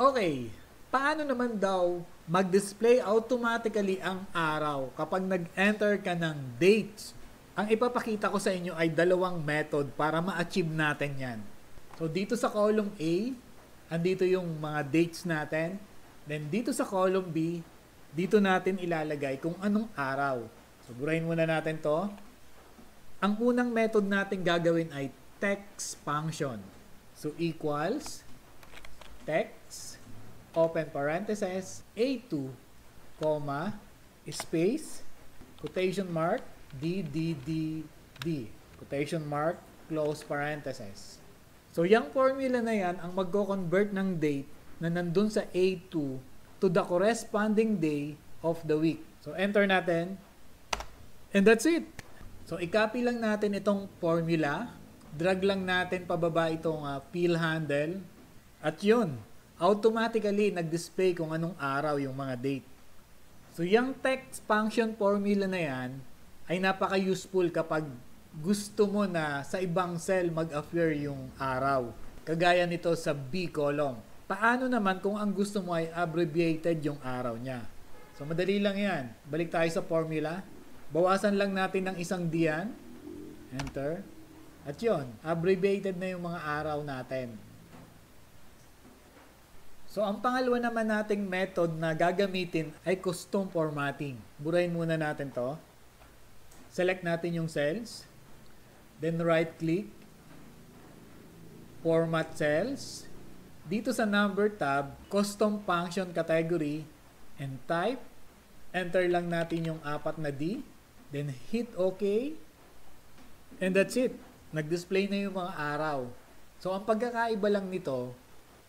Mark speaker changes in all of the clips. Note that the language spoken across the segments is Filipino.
Speaker 1: Okay, paano naman daw mag-display automatically ang araw kapag nag-enter ka ng dates? Ang ipapakita ko sa inyo ay dalawang method para ma-achieve natin yan. So dito sa column A, andito yung mga dates natin. Then dito sa column B, dito natin ilalagay kung anong araw. So burahin muna natin to. Ang unang method natin gagawin ay text function. So equals text, open parenthesis, A2, comma, space, quotation mark, DDDD, quotation mark, close parenthesis. So, yung formula na yan ang magko-convert ng date na nandun sa A2 to the corresponding day of the week. So, enter natin. And that's it. So, i-copy lang natin itong formula. Drag lang natin pababa itong fill handle. At yun, automatically nag-display kung anong araw yung mga date. So, yung text function formula na yan ay napaka-useful kapag gusto mo na sa ibang cell mag-appear yung araw. Kagaya nito sa B column. Paano naman kung ang gusto mo ay abbreviated yung araw niya? So, madali lang yan. Balik tayo sa formula. Bawasan lang natin ng isang diyan. Enter. At yun, abbreviated na yung mga araw natin. So, ang pangalawa naman nating method na gagamitin ay custom formatting. Burahin muna natin to. Select natin yung cells. Then, right-click. Format cells. Dito sa number tab, custom function category and type. Enter lang natin yung 4 na D. Then, hit OK. And that's it. Nag-display na yung mga araw. So, ang pagkakaiba lang nito,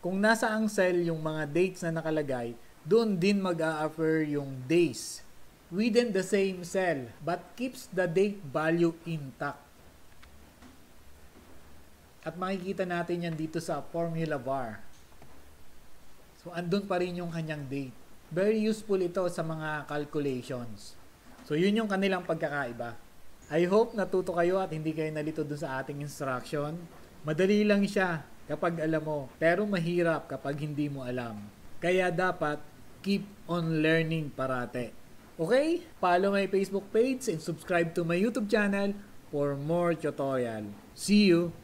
Speaker 1: kung nasa ang cell yung mga dates na nakalagay, doon din mag-a-appear yung days within the same cell but keeps the date value intact. At makikita natin yan dito sa formula bar. So, andun pa rin yung kanyang date. Very useful ito sa mga calculations. So, yun yung kanilang pagkakaiba. I hope natuto kayo at hindi kayo nalito dun sa ating instruction. Madali lang siya kapag alam mo, pero mahirap kapag hindi mo alam. Kaya dapat keep on learning parate. Okay? Follow my Facebook page and subscribe to my YouTube channel for more tutorial. See you!